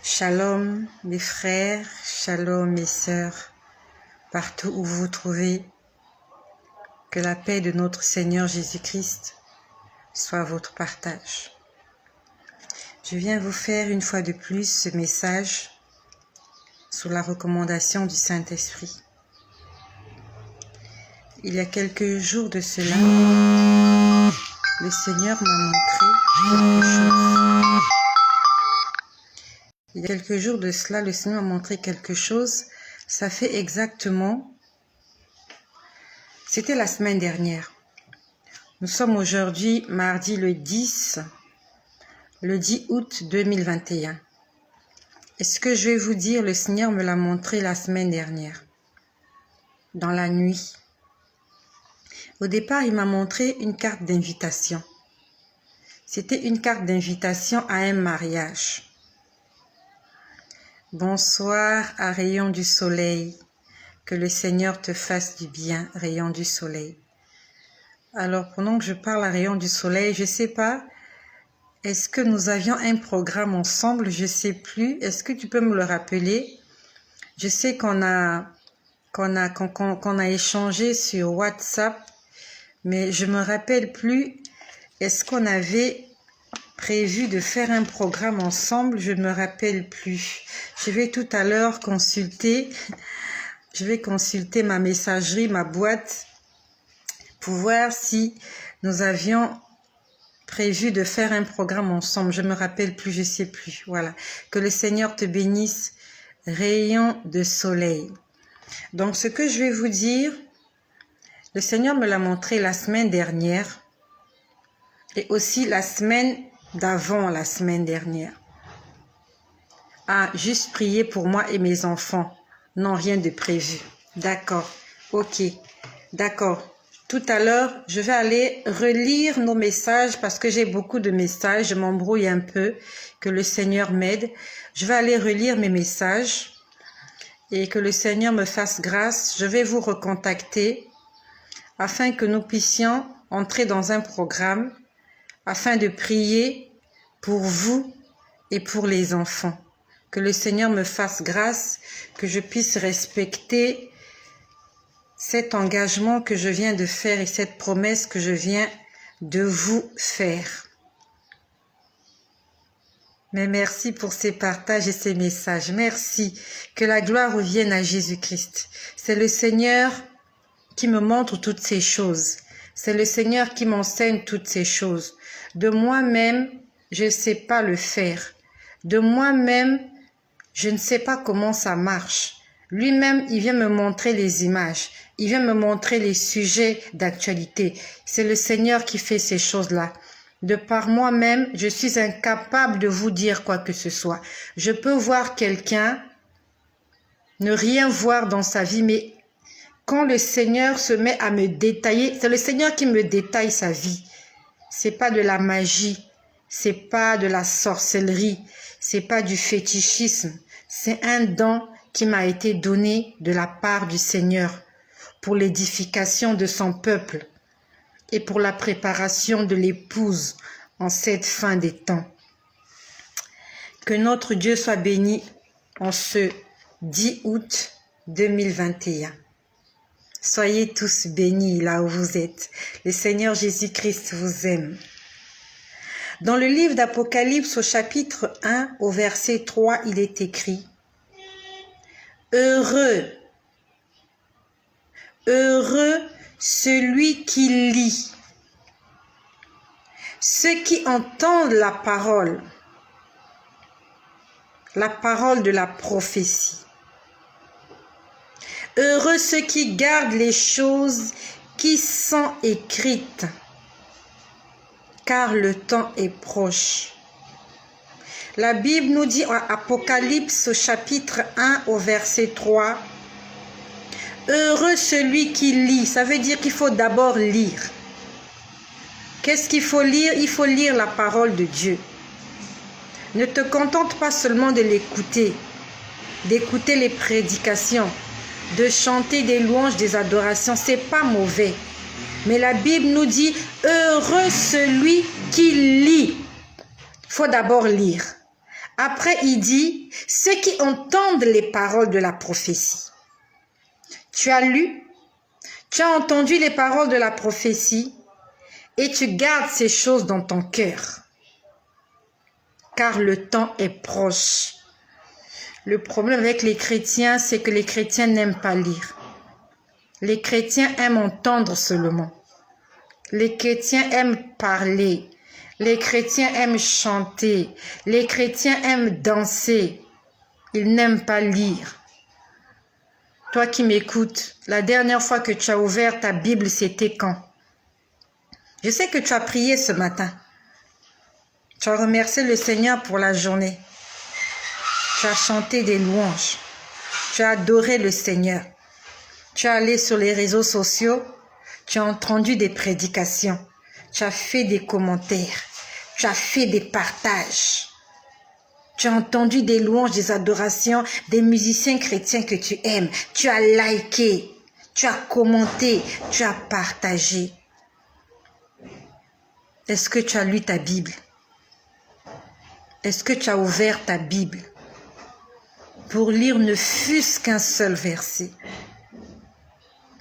Shalom mes frères, shalom mes sœurs, partout où vous vous trouvez, que la paix de notre Seigneur Jésus-Christ soit votre partage. Je viens vous faire une fois de plus ce message sous la recommandation du Saint-Esprit. Il y a quelques jours de cela, le Seigneur m'a montré quelque chose. Il y a quelques jours de cela, le Seigneur m'a montré quelque chose. Ça fait exactement... C'était la semaine dernière. Nous sommes aujourd'hui mardi le 10 août 2021. Et ce que je vais vous dire, le Seigneur me l'a montré la semaine dernière, dans la nuit. Au départ, il m'a montré une carte d'invitation. C'était une carte d'invitation à un mariage. Bonsoir à Rayon du Soleil. Que le Seigneur te fasse du bien, Rayon du Soleil. Alors, pendant que je parle à Rayon du Soleil, je ne sais pas, est-ce que nous avions un programme ensemble? Je ne sais plus. Est-ce que tu peux me le rappeler? Je sais qu'on a échangé sur WhatsApp, mais je ne me rappelle plus. Est-ce qu'on avait prévu de faire un programme ensemble? Je ne me rappelle plus. Je vais tout à l'heure consulter. Je vais consulter ma messagerie, ma boîte, pour voir si nous avions prévu de faire un programme ensemble. Je ne me rappelle plus, je ne sais plus. Voilà. Que le Seigneur te bénisse, Rayon de soleil. Donc, ce que je vais vous dire, le Seigneur me l'a montré la semaine dernière et aussi la semaine d'avant la semaine dernière. Ah, juste prier pour moi et mes enfants. Non, rien de prévu. D'accord. Ok. D'accord. Tout à l'heure, je vais aller relire nos messages parce que j'ai beaucoup de messages. Je m'embrouille un peu. Que le Seigneur m'aide. Je vais aller relire mes messages et que le Seigneur me fasse grâce. Je vais vous recontacter afin que nous puissions entrer dans un programme afin de prier pour vous et pour les enfants. Que le Seigneur me fasse grâce, que je puisse respecter cet engagement que je viens de faire et cette promesse que je viens de vous faire. Mais merci pour ces partages et ces messages. Merci. Que la gloire revienne à Jésus-Christ. C'est le Seigneur qui me montre toutes ces choses. C'est le Seigneur qui m'enseigne toutes ces choses. De moi-même, je ne sais pas le faire. De moi-même, je ne sais pas comment ça marche. Lui-même, il vient me montrer les images. Il vient me montrer les sujets d'actualité. C'est le Seigneur qui fait ces choses-là. De par moi-même, je suis incapable de vous dire quoi que ce soit. Je peux voir quelqu'un, ne rien voir dans sa vie, mais quand le Seigneur se met à me détailler, c'est le Seigneur qui me détaille sa vie. C'est pas de la magie, c'est pas de la sorcellerie, c'est pas du fétichisme. C'est un don qui m'a été donné de la part du Seigneur pour l'édification de son peuple et pour la préparation de l'épouse en cette fin des temps. Que notre Dieu soit béni en ce 10 août 2021. Soyez tous bénis là où vous êtes. Le Seigneur Jésus-Christ vous aime. Dans le livre d'Apocalypse au chapitre 1 au verset 3, il est écrit: Heureux, heureux celui qui lit, ceux qui entendent la parole de la prophétie. Heureux ceux qui gardent les choses qui sont écrites, car le temps est proche. La Bible nous dit en Apocalypse au chapitre 1 au verset 3, heureux celui qui lit. Ça veut dire qu'il faut d'abord lire. Qu'est-ce qu'il faut lire? Il faut lire la parole de Dieu. Ne te contente pas seulement de l'écouter, d'écouter les prédications, de chanter des louanges, des adorations. C'est pas mauvais. Mais la Bible nous dit, heureux celui qui lit. Il faut d'abord lire. Après, il dit, ceux qui entendent les paroles de la prophétie. Tu as lu, tu as entendu les paroles de la prophétie et tu gardes ces choses dans ton cœur. Car le temps est proche. Le problème avec les chrétiens, c'est que les chrétiens n'aiment pas lire. Les chrétiens aiment entendre seulement. Les chrétiens aiment parler. Les chrétiens aiment chanter. Les chrétiens aiment danser. Ils n'aiment pas lire. Toi qui m'écoutes, la dernière fois que tu as ouvert ta Bible, c'était quand? Je sais que tu as prié ce matin. Tu as remercié le Seigneur pour la journée. Tu as chanté des louanges. Tu as adoré le Seigneur. Tu es allé sur les réseaux sociaux. Tu as entendu des prédications. Tu as fait des commentaires. Tu as fait des partages. Tu as entendu des louanges, des adorations, des musiciens chrétiens que tu aimes. Tu as liké. Tu as commenté. Tu as partagé. Est-ce que tu as lu ta Bible? Est-ce que tu as ouvert ta Bible pour lire ne fût-ce qu'un seul verset?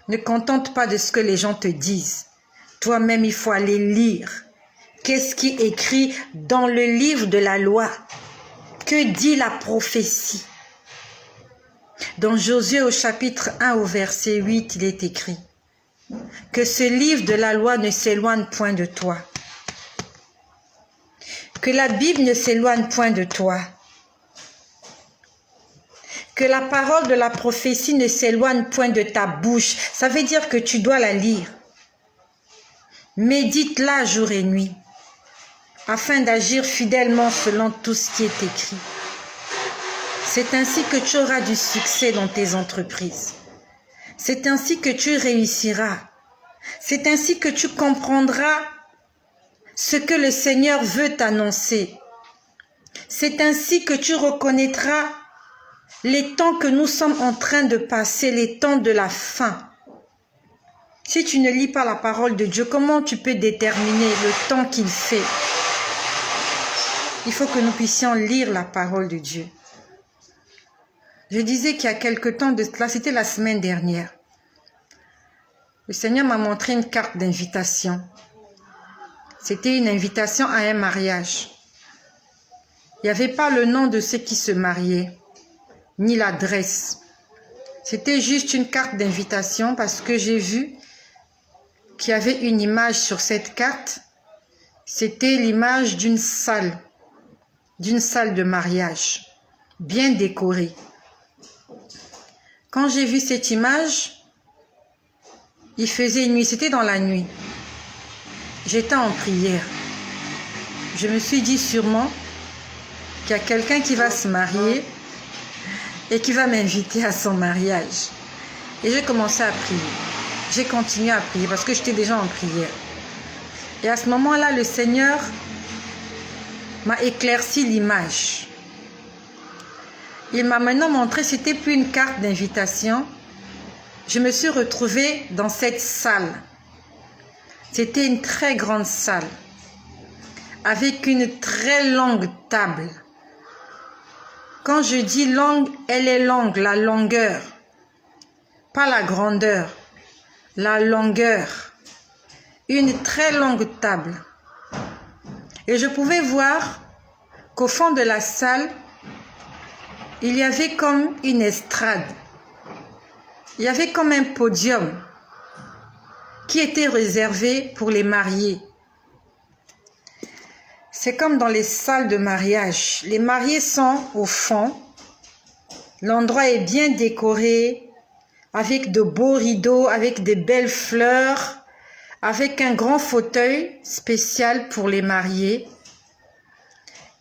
Ne contente pas de ce que les gens te disent. Toi-même, il faut aller lire. Qu'est-ce qui est écrit dans le livre de la loi? Que dit la prophétie? Dans Josué au chapitre 1 au verset 8, il est écrit que ce livre de la loi ne s'éloigne point de toi. Que la Bible ne s'éloigne point de toi. Que la parole de la prophétie ne s'éloigne point de ta bouche. Ça veut dire que tu dois la lire. Médite-la jour et nuit, afin d'agir fidèlement selon tout ce qui est écrit. C'est ainsi que tu auras du succès dans tes entreprises. C'est ainsi que tu réussiras. C'est ainsi que tu comprendras ce que le Seigneur veut t'annoncer. C'est ainsi que tu reconnaîtras les temps que nous sommes en train de passer, les temps de la fin. Si tu ne lis pas la parole de Dieu, comment tu peux déterminer le temps qu'il fait? Il faut que nous puissions lire la parole de Dieu. Je disais qu'il y a quelque temps de cela, c'était la semaine dernière. Le Seigneur m'a montré une carte d'invitation. C'était une invitation à un mariage. Il n'y avait pas le nom de ceux qui se mariaient, ni l'adresse. C'était juste une carte d'invitation parce que j'ai vu qu'il y avait une image sur cette carte. C'était l'image d'une salle de mariage, bien décorée. Quand j'ai vu cette image, il faisait nuit, c'était dans la nuit. J'étais en prière. Je me suis dit sûrement qu'il y a quelqu'un qui va se marier et qui va m'inviter à son mariage. Et j'ai commencé à prier. J'ai continué à prier parce que j'étais déjà en prière. Et à ce moment-là, le Seigneur m'a éclairci l'image. Il m'a maintenant montré, c'était plus une carte d'invitation. Je me suis retrouvée dans cette salle. C'était une très grande salle avec une très longue table. Quand je dis longue, elle est longue, la longueur. Pas la grandeur, la longueur. Une très longue table. Et je pouvais voir qu'au fond de la salle, il y avait comme une estrade. Il y avait comme un podium qui était réservé pour les mariés. C'est comme dans les salles de mariage. Les mariés sont au fond. L'endroit est bien décoré, avec de beaux rideaux, avec de belles fleurs, avec un grand fauteuil spécial pour les mariés.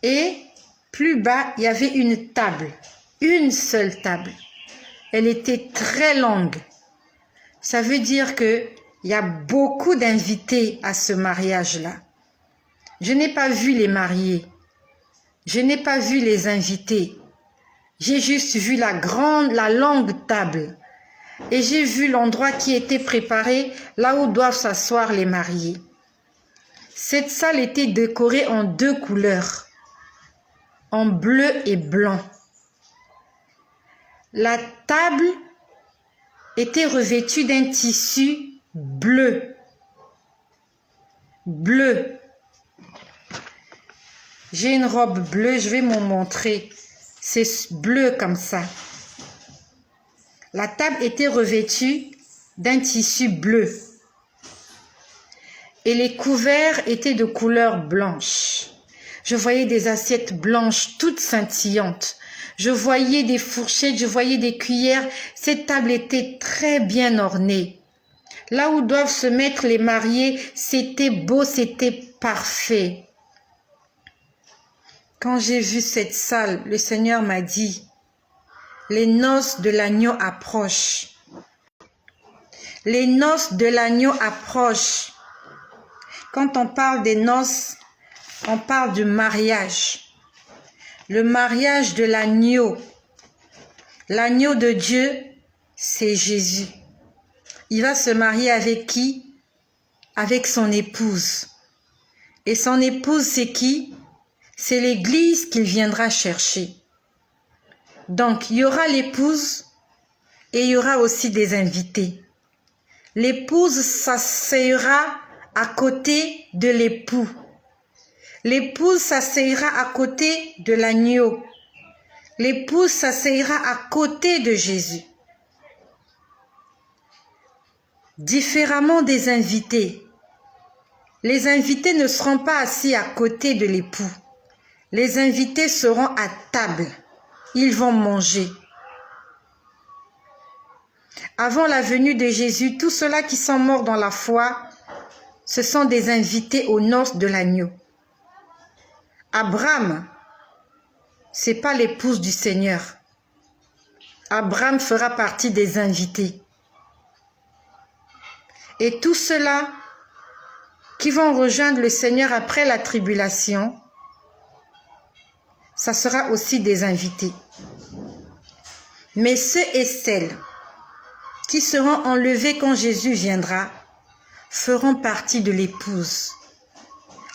Et plus bas, il y avait une table, une seule table. Elle était très longue. Ça veut dire qu'il y a beaucoup d'invités à ce mariage-là. Je n'ai pas vu les mariés. Je n'ai pas vu les invités. J'ai juste vu la longue table. Et j'ai vu l'endroit qui était préparé, là où doivent s'asseoir les mariés. Cette salle était décorée en deux couleurs. en bleu et blanc. La table était revêtue d'un tissu bleu. Bleu. J'ai une robe bleue, je vais m'en montrer. C'est bleu comme ça. La table était revêtue d'un tissu bleu. Et les couverts étaient de couleur blanche. Je voyais des assiettes blanches, toutes scintillantes. Je voyais des fourchettes, je voyais des cuillères. Cette table était très bien ornée. Là où doivent se mettre les mariés, c'était beau, c'était parfait. Quand j'ai vu cette salle, le Seigneur m'a dit, les noces de l'agneau approchent. Les noces de l'agneau approchent. Quand on parle des noces, on parle du mariage. Le mariage de l'agneau. L'agneau de Dieu, c'est Jésus. Il va se marier avec qui? Avec son épouse. Et son épouse, c'est qui? C'est l'église qu'il viendra chercher. Donc, il y aura l'épouse et il y aura aussi des invités. L'épouse s'asseyera à côté de l'époux. L'épouse s'asseyra à côté de l'agneau. L'épouse s'asseyra à côté de Jésus. Différemment des invités. Les invités ne seront pas assis à côté de l'époux. Les invités seront à table. Ils vont manger. Avant la venue de Jésus, tous ceux-là qui sont morts dans la foi, ce sont des invités aux noces de l'agneau. Abraham, ce n'est pas l'épouse du Seigneur. Abraham fera partie des invités. Et tous ceux-là qui vont rejoindre le Seigneur après la tribulation, ça sera aussi des invités. Mais ceux et celles qui seront enlevés quand Jésus viendra feront partie de l'épouse.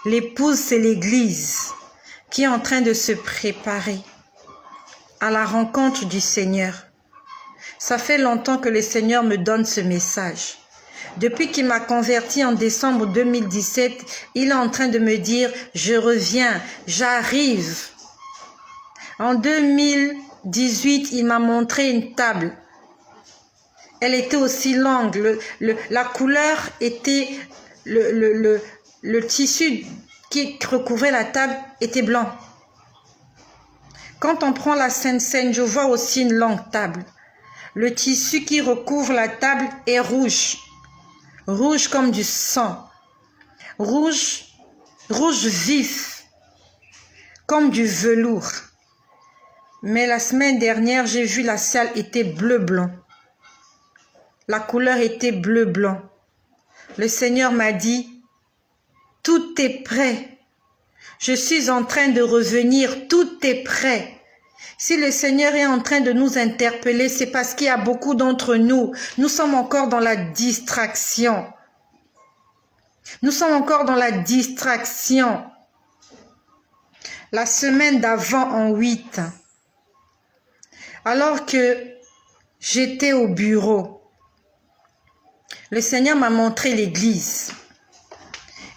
L'épouse, c'est l'Église qui est en train de se préparer à la rencontre du Seigneur. Ça fait longtemps que le Seigneur me donne ce message. Depuis qu'il m'a converti en décembre 2017, il est en train de me dire, je reviens, j'arrive. En 2018, il m'a montré une table. Elle était aussi longue. La couleur était, le tissu qui recouvrait la table était blanc. Quand on prend la Sainte Seine, je vois aussi une longue table. Le tissu qui recouvre la table est rouge. Rouge comme du sang. Rouge vif. Comme du velours. Mais la semaine dernière, j'ai vu la salle était bleu-blanc. La couleur était bleu-blanc. Le Seigneur m'a dit, tout est prêt. Je suis en train de revenir, tout est prêt. Si le Seigneur est en train de nous interpeller, c'est parce qu'il y a beaucoup d'entre nous. Nous sommes encore dans la distraction. Nous sommes encore dans la distraction. La semaine d'avant en 8, alors que j'étais au bureau, le Seigneur m'a montré l'église.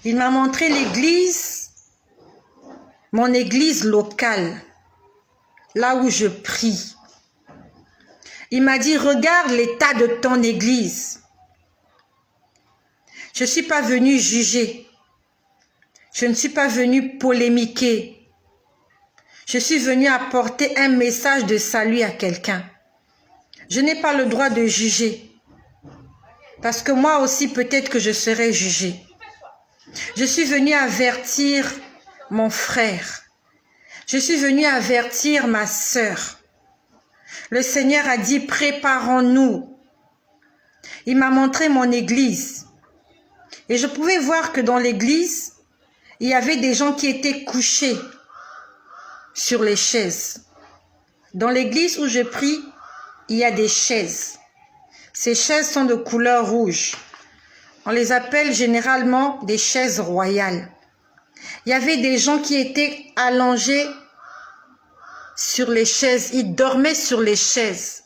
Il m'a montré l'église, mon église locale, là où je prie. Il m'a dit, regarde l'état de ton église. Je ne suis pas venue juger. Je ne suis pas venue polémiquer. Je suis venue apporter un message de salut à quelqu'un. Je n'ai pas le droit de juger. Parce que moi aussi, peut-être que je serai jugée. Je suis venue avertir mon frère. Je suis venue avertir ma sœur. Le Seigneur a dit, préparons-nous. Il m'a montré mon église. Et je pouvais voir que dans l'église, il y avait des gens qui étaient couchés sur les chaises. Dans l'église où je prie, il y a des chaises. Ces chaises sont de couleur rouge. On les appelle généralement des chaises royales. Il y avait des gens qui étaient allongés sur les chaises. Ils dormaient sur les chaises.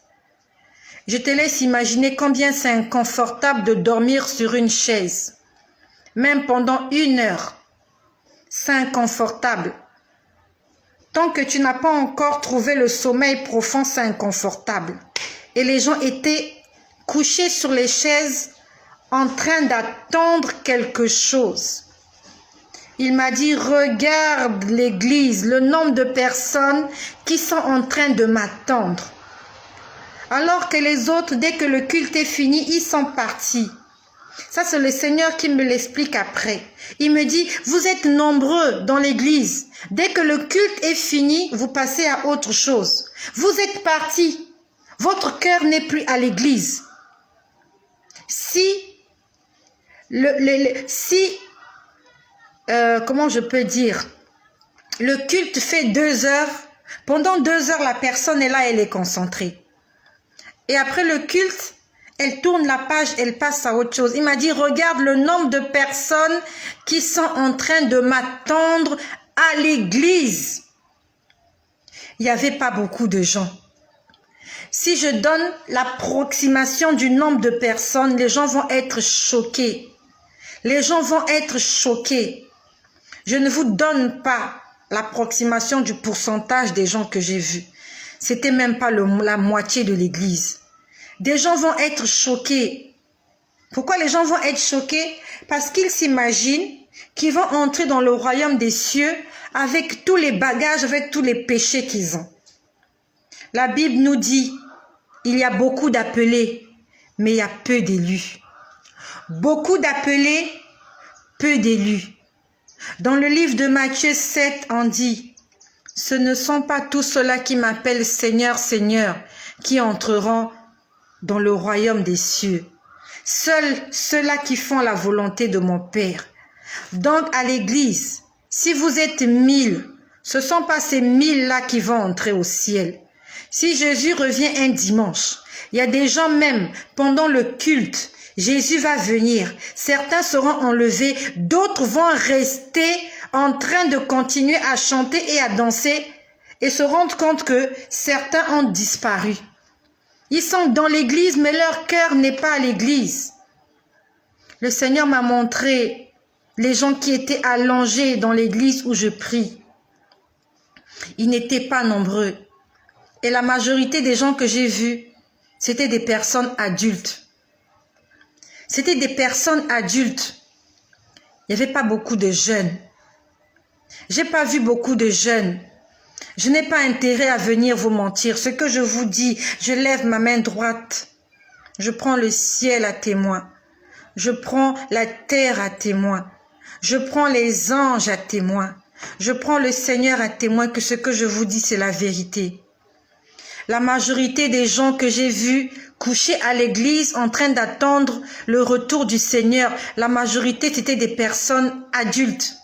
Je te laisse imaginer combien c'est inconfortable de dormir sur une chaise. Même pendant 1 heure. C'est inconfortable. Tant que tu n'as pas encore trouvé le sommeil profond, c'est inconfortable. Et les gens étaient couchés sur les chaises en train d'attendre quelque chose. Il m'a dit, regarde l'église, le nombre de personnes qui sont en train de m'attendre. Alors que les autres, dès que le culte est fini, ils sont partis. Ça, c'est le Seigneur qui me l'explique après. Il me dit, vous êtes nombreux dans l'église. Dès que le culte est fini, vous passez à autre chose. Vous êtes partis. Votre cœur n'est plus à l'église. Comment je peux dire, le culte fait 2 heures. Pendant 2 heures, la personne est là, elle est concentrée. Et après le culte, elle tourne la page, elle passe à autre chose. Il m'a dit, regarde le nombre de personnes qui sont en train de m'attendre à l'église. Il n'y avait pas beaucoup de gens. Si je donne l'approximation du nombre de personnes, les gens vont être choqués. Les gens vont être choqués. Je ne vous donne pas l'approximation du pourcentage des gens que j'ai vus. C'était même pas la moitié de l'église. Des gens vont être choqués. Pourquoi les gens vont être choqués? Parce qu'ils s'imaginent qu'ils vont entrer dans le royaume des cieux avec tous les bagages, avec tous les péchés qu'ils ont. La Bible nous dit, il y a beaucoup d'appelés, mais il y a peu d'élus. Beaucoup d'appelés, peu d'élus. Dans le livre de Matthieu 7, on dit, ce ne sont pas tous ceux-là qui m'appellent Seigneur, Seigneur, qui entreront dans le royaume des cieux. Seuls ceux-là qui font la volonté de mon Père. Donc à l'église, si vous êtes 1000, ce ne sont pas ces 1000-là qui vont entrer au ciel. Si Jésus revient un dimanche, il y a des gens même, pendant le culte, Jésus va venir. Certains seront enlevés, d'autres vont rester en train de continuer à chanter et à danser et se rendre compte que certains ont disparu. Ils sont dans l'église, mais leur cœur n'est pas à l'église. Le Seigneur m'a montré les gens qui étaient allongés dans l'église où je prie. Ils n'étaient pas nombreux. Et la majorité des gens que j'ai vus, c'était des personnes adultes. C'était des personnes adultes. Il n'y avait pas beaucoup de jeunes. Je n'ai pas vu beaucoup de jeunes. Je n'ai pas intérêt à venir vous mentir. Ce que je vous dis, je lève ma main droite. Je prends le ciel à témoin. Je prends la terre à témoin. Je prends les anges à témoin. Je prends le Seigneur à témoin que ce que je vous dis, c'est la vérité. La majorité des gens que j'ai vus couchés à l'église en train d'attendre le retour du Seigneur, la majorité, c'était des personnes adultes.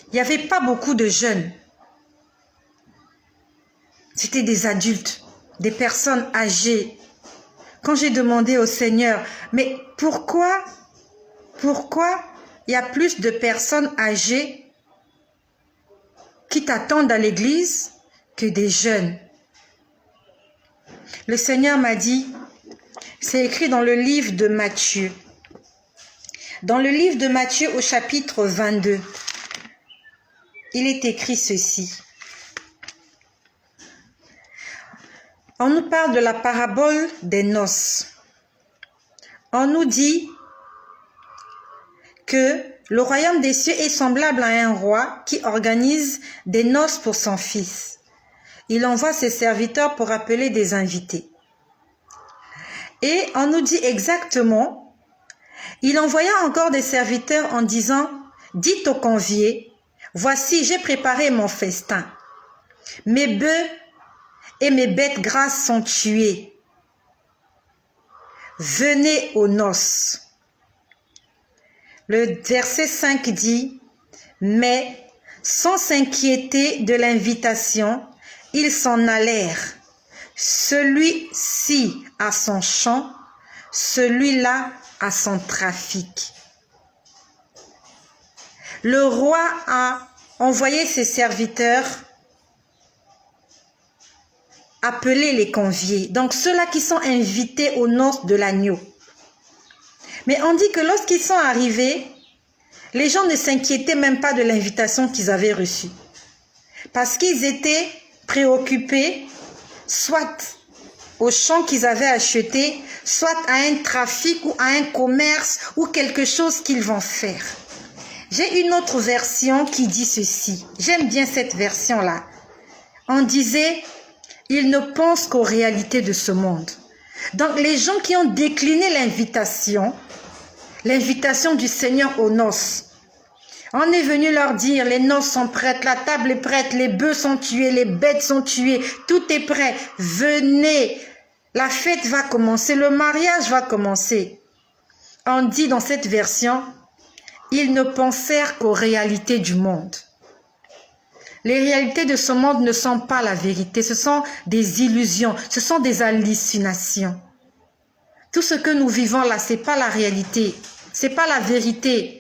Il n'y avait pas beaucoup de jeunes. C'était des adultes, des personnes âgées. Quand j'ai demandé au Seigneur, mais pourquoi il y a plus de personnes âgées qui t'attendent à l'église que des jeunes? Le Seigneur m'a dit, c'est écrit dans le livre de Matthieu. Dans le livre de Matthieu au chapitre 22, il est écrit ceci. On nous parle de la parabole des noces. On nous dit que le royaume des cieux est semblable à un roi qui organise des noces pour son fils. Il envoie ses serviteurs pour appeler des invités. Et on nous dit exactement, il envoya encore des serviteurs en disant, dites aux conviés, voici j'ai préparé mon festin. Mes bœufs et mes bêtes grasses sont tués. Venez aux noces. Le verset 5 dit, mais sans s'inquiéter de l'invitation, ils s'en allèrent. Celui-ci a son champ, celui-là a son trafic. Le roi a envoyé ses serviteurs appeler les conviés. Donc ceux-là qui sont invités aux noces de l'agneau. Mais on dit que lorsqu'ils sont arrivés, les gens ne s'inquiétaient même pas de l'invitation qu'ils avaient reçue. Parce qu'ils étaient préoccupés, soit aux champs qu'ils avaient achetés, soit à un trafic ou à un commerce ou quelque chose qu'ils vont faire. J'ai une autre version qui dit ceci. J'aime bien cette version-là. On disait, ils ne pensent qu'aux réalités de ce monde. Donc les gens qui ont décliné l'invitation du Seigneur aux noces, on est venu leur dire, les noces sont prêtes, la table est prête, les bœufs sont tués, les bêtes sont tuées, tout est prêt. Venez, la fête va commencer, le mariage va commencer. On dit dans cette version, ils ne pensèrent qu'aux réalités du monde. Les réalités de ce monde ne sont pas la vérité, ce sont des illusions, ce sont des hallucinations. Tout ce que nous vivons là, ce n'est pas la réalité, ce n'est pas la vérité.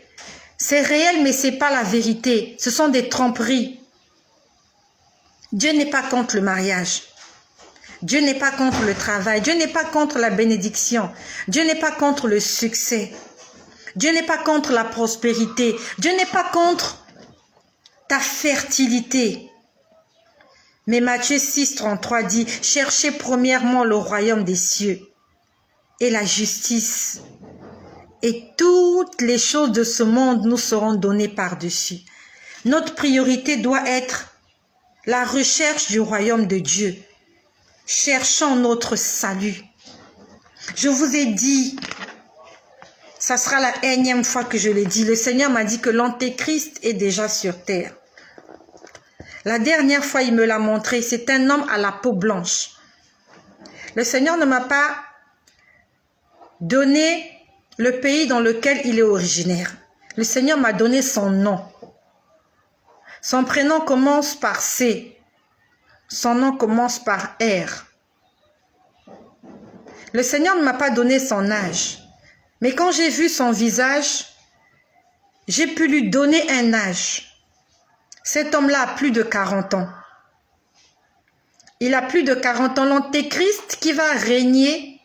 C'est réel, mais ce n'est pas la vérité. Ce sont des tromperies. Dieu n'est pas contre le mariage. Dieu n'est pas contre le travail. Dieu n'est pas contre la bénédiction. Dieu n'est pas contre le succès. Dieu n'est pas contre la prospérité. Dieu n'est pas contre ta fertilité. Mais Matthieu 6, 33 dit, « Cherchez premièrement le royaume des cieux et la justice. Et toutes les choses de ce monde nous seront données par-dessus. » Notre priorité doit être la recherche du royaume de Dieu. Cherchons notre salut. Je vous ai dit, ça sera la énième fois que je l'ai dit, le Seigneur m'a dit que l'Antéchrist est déjà sur terre. La dernière fois, il me l'a montré, c'est un homme à la peau blanche. Le Seigneur ne m'a pas donné le pays dans lequel il est originaire. Le Seigneur m'a donné son nom. Son prénom commence par C. Son nom commence par R. Le Seigneur ne m'a pas donné son âge. Mais quand j'ai vu son visage, j'ai pu lui donner un âge. Cet homme-là a plus de 40 ans. Il a plus de 40 ans. L'Antéchrist qui va régner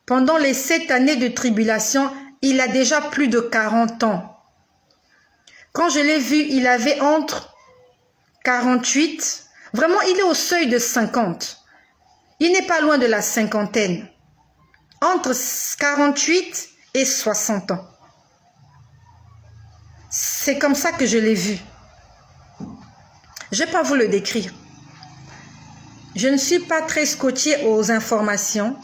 pendant les 7 années de tribulation, il a déjà plus de 40 ans. Quand je l'ai vu, il avait entre 48, vraiment il est au seuil de 50. Il n'est pas loin de la cinquantaine. Entre 48 et 60 ans. C'est comme ça que je l'ai vu. Je ne vais pas vous le décrire. Je ne suis pas très scotchée aux informations.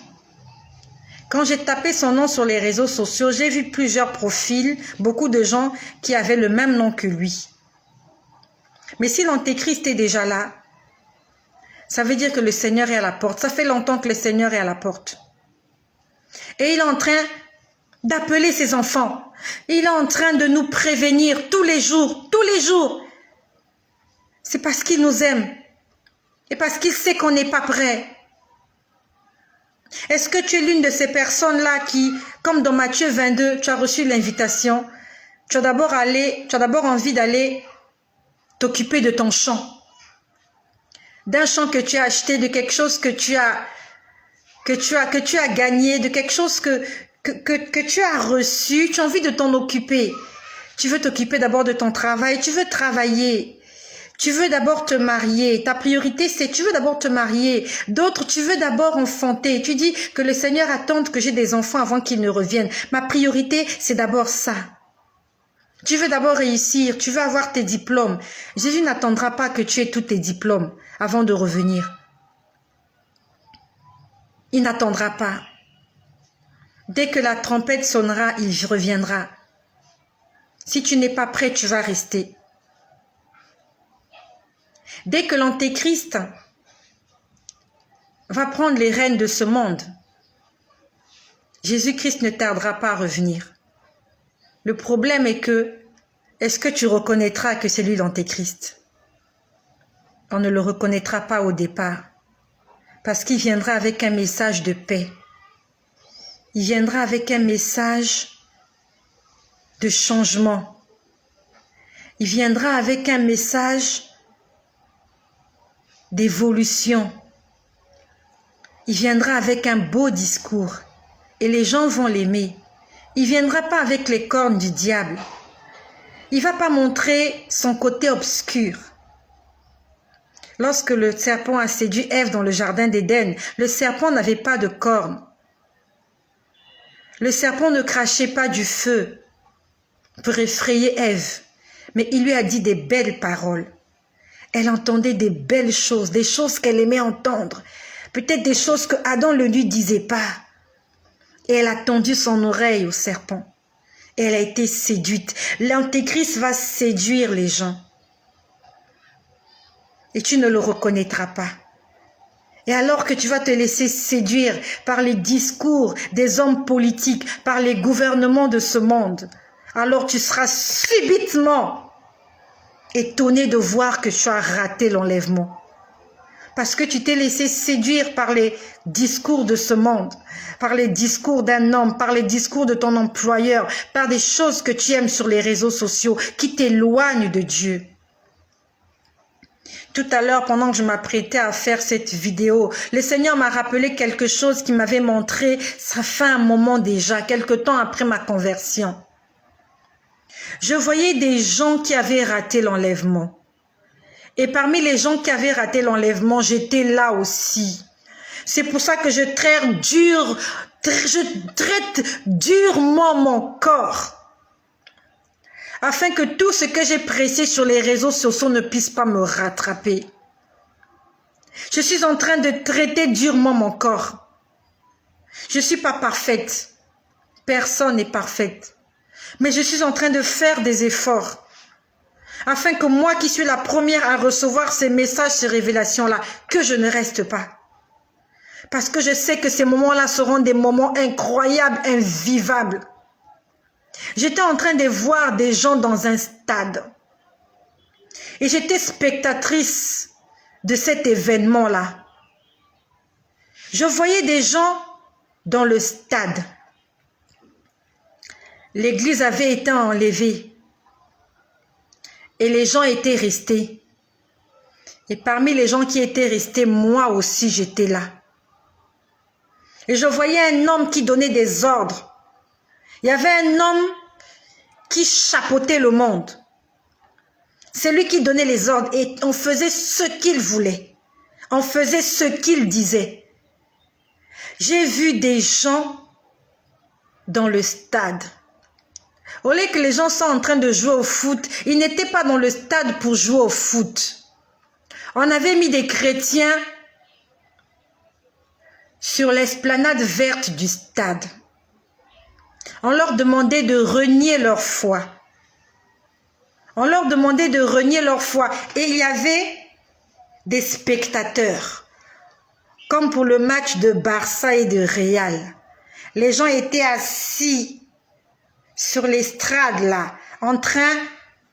Quand j'ai tapé son nom sur les réseaux sociaux, j'ai vu plusieurs profils, beaucoup de gens qui avaient le même nom que lui. Mais si l'Antéchrist est déjà là, ça veut dire que le Seigneur est à la porte. Ça fait longtemps que le Seigneur est à la porte. Et il est en train d'appeler ses enfants. Il est en train de nous prévenir tous les jours, tous les jours. C'est parce qu'il nous aime et parce qu'il sait qu'on n'est pas prêt. Est-ce que tu es l'une de ces personnes-là qui, comme dans Matthieu 22, tu as reçu l'invitation, tu as d'abord envie d'aller t'occuper de ton champ, d'un champ que tu as acheté, de quelque chose que tu as gagné, de quelque chose que tu as reçu, tu as envie de t'en occuper. Tu veux t'occuper d'abord de ton travail, tu veux travailler. Tu veux d'abord te marier. Ta priorité, c'est tu veux d'abord te marier. D'autres, tu veux d'abord enfanter. Tu dis que le Seigneur attend que j'ai des enfants avant qu'ils ne reviennent. Ma priorité, c'est d'abord ça. Tu veux d'abord réussir. Tu veux avoir tes diplômes. Jésus n'attendra pas que tu aies tous tes diplômes avant de revenir. Il n'attendra pas. Dès que la trompette sonnera, il reviendra. Si tu n'es pas prêt, tu vas rester. Dès que l'Antéchrist va prendre les rênes de ce monde, Jésus-Christ ne tardera pas à revenir. Le problème est que, est-ce que tu reconnaîtras que c'est lui l'Antéchrist? On ne le reconnaîtra pas au départ, parce qu'il viendra avec un message de paix. Il viendra avec un message de changement. Il viendra avec un message d'évolution. il viendra avec un beau discours et les gens vont l'aimer. Il ne viendra pas avec les cornes du diable. Il ne va pas montrer son côté obscur. Lorsque le serpent a séduit Ève dans le jardin d'Éden, le serpent n'avait pas de cornes. Le serpent ne crachait pas du feu pour effrayer Ève, mais il lui a dit des belles paroles. Elle entendait des belles choses, des choses qu'elle aimait entendre, peut-être des choses que Adam ne lui disait pas. Et elle a tendu son oreille au serpent. Et elle a été séduite. L'antéchrist va séduire les gens. Et tu ne le reconnaîtras pas. Et alors que tu vas te laisser séduire par les discours des hommes politiques, par les gouvernements de ce monde, alors tu seras subitement étonné de voir que tu as raté l'enlèvement. Parce que tu t'es laissé séduire par les discours de ce monde, par les discours d'un homme, par les discours de ton employeur, par des choses que tu aimes sur les réseaux sociaux qui t'éloignent de Dieu. Tout à l'heure, pendant que je m'apprêtais à faire cette vidéo, le Seigneur m'a rappelé quelque chose qui m'avait montré, ça fait un moment déjà, quelque temps après ma conversion. Je voyais des gens qui avaient raté l'enlèvement. Et parmi les gens qui avaient raté l'enlèvement, j'étais là aussi. C'est pour ça que je traite durement mon corps. Afin que tout ce que j'ai pressé sur les réseaux sociaux ne puisse pas me rattraper. Je suis en train de traiter durement mon corps. Je ne suis pas parfaite. Personne n'est parfaite. Mais je suis en train de faire des efforts. Afin que moi qui suis la première à recevoir ces messages, ces révélations-là, que je ne reste pas. Parce que je sais que ces moments-là seront des moments incroyables, invivables. J'étais en train de voir des gens dans un stade. Et j'étais spectatrice de cet événement-là. Je voyais des gens dans le stade. L'église avait été enlevée. Et les gens étaient restés. Et parmi les gens qui étaient restés, moi aussi j'étais là. Et je voyais un homme qui donnait des ordres. Il y avait un homme qui chapeautait le monde. C'est lui qui donnait les ordres et on faisait ce qu'il voulait. On faisait ce qu'il disait. J'ai vu des gens dans le stade. Au lieu que les gens sont en train de jouer au foot, ils n'étaient pas dans le stade pour jouer au foot. On avait mis des chrétiens sur l'esplanade verte du stade. On leur demandait de renier leur foi. On leur demandait de renier leur foi. Et il y avait des spectateurs. Comme pour le match de Barça et de Real. Les gens étaient assis sur l'estrade là, en train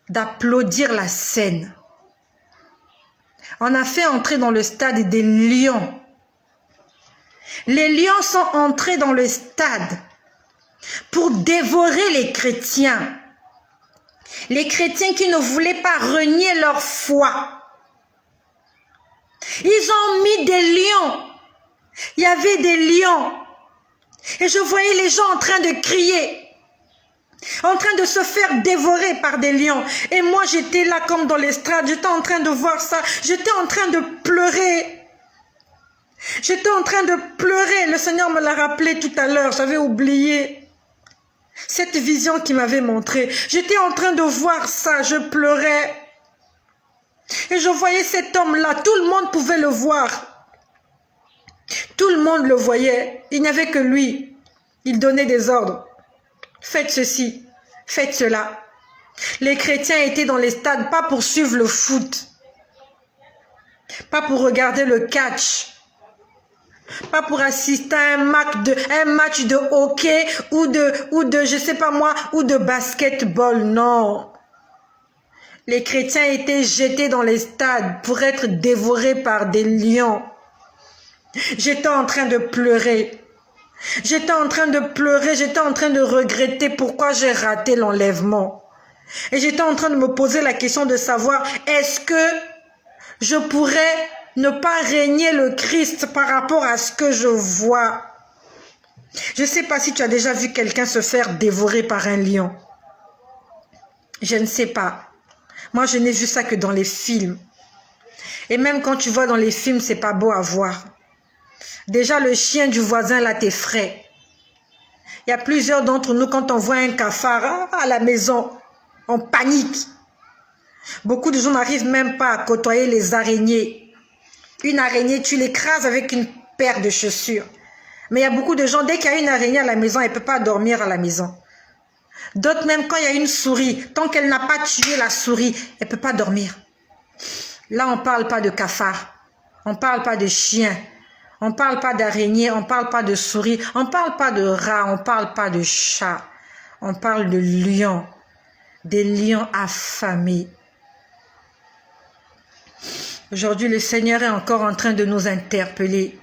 d'applaudir la scène. On a fait entrer dans le stade des lions. Les lions sont entrés dans le stade pour dévorer les chrétiens. Les chrétiens qui ne voulaient pas renier leur foi. Ils ont mis des lions. Il y avait des lions. Et je voyais les gens en train de crier. En train de se faire dévorer par des lions. Et moi, j'étais là comme dans l'estrade. J'étais en train de voir ça. J'étais en train de pleurer. J'étais en train de pleurer. Le Seigneur me l'a rappelé tout à l'heure. J'avais oublié cette vision qu'il m'avait montrée. J'étais en train de voir ça. Je pleurais. Et je voyais cet homme-là. Tout le monde pouvait le voir. Tout le monde le voyait. Il n'y avait que lui. Il donnait des ordres. Faites ceci, faites cela. Les chrétiens étaient dans les stades, pas pour suivre le foot, pas pour regarder le catch, pas pour assister à un match de hockey ou de je sais pas moi, ou de basketball, non. Les chrétiens étaient jetés dans les stades pour être dévorés par des lions. J'étais en train de pleurer. J'étais en train de pleurer, j'étais en train de regretter pourquoi j'ai raté l'enlèvement. Et j'étais en train de me poser la question de savoir, est-ce que je pourrais ne pas régner le Christ par rapport à ce que je vois. Je ne sais pas si tu as déjà vu quelqu'un se faire dévorer par un lion. Je ne sais pas. Moi, je n'ai vu ça que dans les films. Et même quand tu vois dans les films, c'est pas beau à voir. Déjà, le chien du voisin, là, t'effraie. Il y a plusieurs d'entre nous, quand on voit un cafard à la maison, on panique. Beaucoup de gens n'arrivent même pas à côtoyer les araignées. Une araignée, tu l'écrases avec une paire de chaussures. Mais il y a beaucoup de gens, dès qu'il y a une araignée à la maison, elle ne peut pas dormir à la maison. D'autres, même quand il y a une souris, tant qu'elle n'a pas tué la souris, elle ne peut pas dormir. Là, on ne parle pas de cafard. On ne parle pas de chien. On ne parle pas d'araignée. On ne parle pas de souris. On ne parle pas de rat. On ne parle pas de chat. On parle de lions. Des lions affamés. Aujourd'hui, le Seigneur est encore en train de nous interpeller.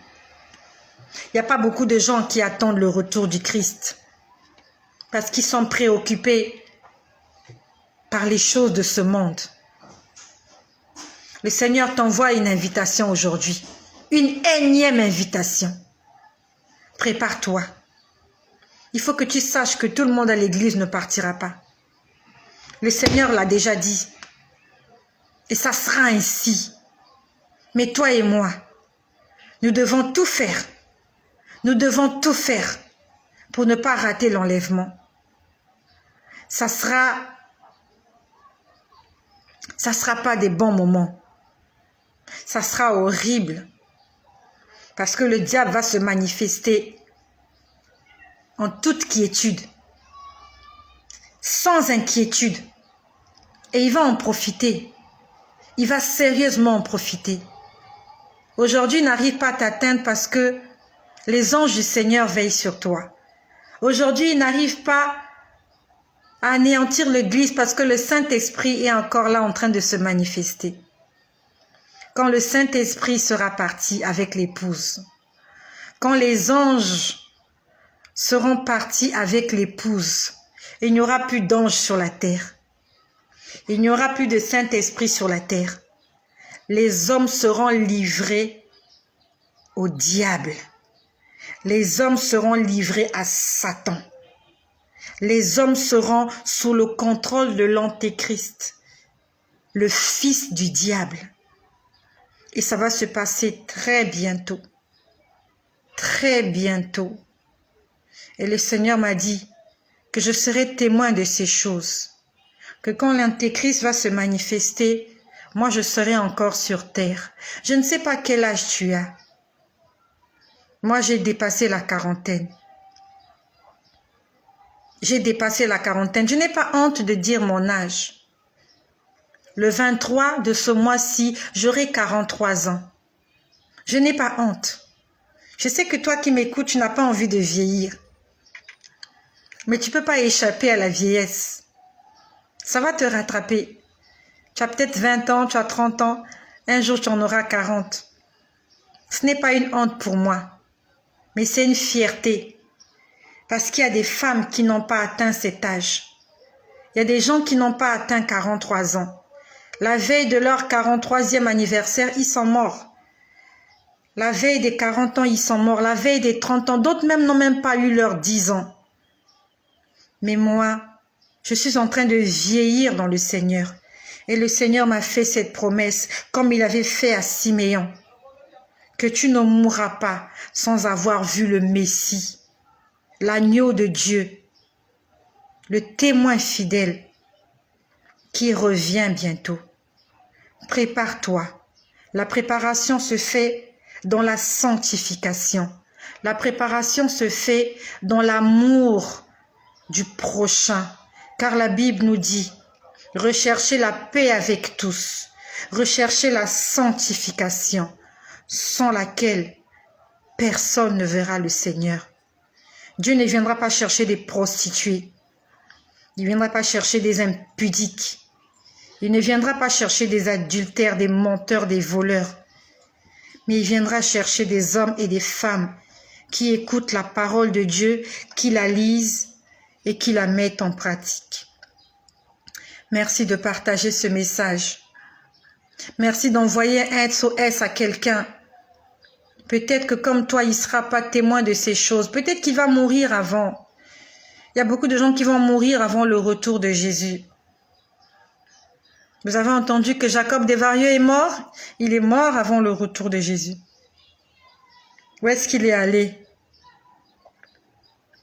Il n'y a pas beaucoup de gens qui attendent le retour du Christ parce qu'ils sont préoccupés par les choses de ce monde. Le Seigneur t'envoie une invitation aujourd'hui, une énième invitation. Prépare-toi. Il faut que tu saches que tout le monde à l'église ne partira pas. Le Seigneur l'a déjà dit. Et ça sera ainsi. Mais toi et moi, nous devons tout faire. Nous devons tout faire pour ne pas rater l'enlèvement. Ça sera pas des bons moments. Ça sera horrible. Parce que le diable va se manifester en toute quiétude. Sans inquiétude. Et il va en profiter. Il va sérieusement en profiter. Aujourd'hui, il n'arrive pas à t'atteindre parce que les anges du Seigneur veillent sur toi. Aujourd'hui, il n'arrive pas à anéantir l'Église parce que le Saint-Esprit est encore là en train de se manifester. Quand le Saint-Esprit sera parti avec l'épouse, quand les anges seront partis avec l'épouse, il n'y aura plus d'anges sur la terre. Il n'y aura plus de Saint-Esprit sur la terre. Les hommes seront livrés au diable. Les hommes seront livrés à Satan. Les hommes seront sous le contrôle de l'Antéchrist, le fils du diable. Et ça va se passer très bientôt. Très bientôt. Et le Seigneur m'a dit que je serai témoin de ces choses. Que quand l'Antéchrist va se manifester, moi je serai encore sur terre. Je ne sais pas quel âge tu as. Moi j'ai dépassé la quarantaine. J'ai dépassé la quarantaine. Je n'ai pas honte de dire mon âge. Le 23 de ce mois-ci, j'aurai 43 ans. Je n'ai pas honte. Je sais que toi qui m'écoutes, tu n'as pas envie de vieillir. Mais tu ne peux pas échapper à la vieillesse. Ça va te rattraper. Tu as peut-être 20 ans, tu as 30 ans. Un jour, tu en auras 40. Ce n'est pas une honte pour moi. Mais c'est une fierté. Parce qu'il y a des femmes qui n'ont pas atteint cet âge. Il y a des gens qui n'ont pas atteint 43 ans. La veille de leur 43e anniversaire, ils sont morts. La veille des 40 ans, ils sont morts. La veille des 30 ans, d'autres même n'ont même pas eu leurs 10 ans. Mais moi, je suis en train de vieillir dans le Seigneur. Et le Seigneur m'a fait cette promesse, comme il avait fait à Siméon, que tu ne mourras pas sans avoir vu le Messie, l'agneau de Dieu, le témoin fidèle qui revient bientôt. Prépare-toi. La préparation se fait dans la sanctification. La préparation se fait dans l'amour du prochain. Car la Bible nous dit, recherchez la paix avec tous. Recherchez la sanctification, sans laquelle personne ne verra le Seigneur. Dieu ne viendra pas chercher des prostituées. Il ne viendra pas chercher des impudiques. Il ne viendra pas chercher des adultères, des menteurs, des voleurs. Mais il viendra chercher des hommes et des femmes qui écoutent la parole de Dieu, qui la lisent et qui la mettent en pratique. Merci de partager ce message. Merci d'envoyer un SOS à quelqu'un. Peut-être que comme toi, il ne sera pas témoin de ces choses. Peut-être qu'il va mourir avant. Il y a beaucoup de gens qui vont mourir avant le retour de Jésus. Vous avez entendu que Jacob Desvarieux est mort? Il est mort avant le retour de Jésus. Où est-ce qu'il est allé?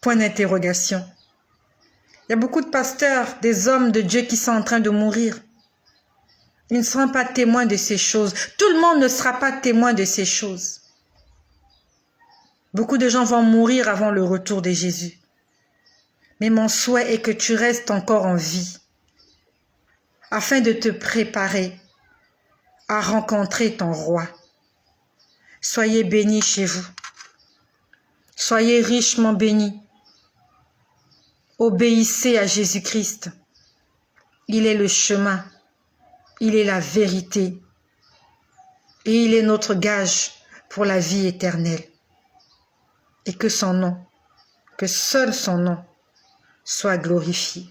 Point d'interrogation. Il y a beaucoup de pasteurs, des hommes de Dieu qui sont en train de mourir. Ils ne seront pas témoins de ces choses. Tout le monde ne sera pas témoin de ces choses. Beaucoup de gens vont mourir avant le retour de Jésus. Mais mon souhait est que tu restes encore en vie, afin de te préparer à rencontrer ton roi. Soyez bénis chez vous. Soyez richement bénis. Obéissez à Jésus-Christ. Il est le chemin. Il est la vérité. Et il est notre gage pour la vie éternelle. Et que son nom, que seul son nom, soit glorifié.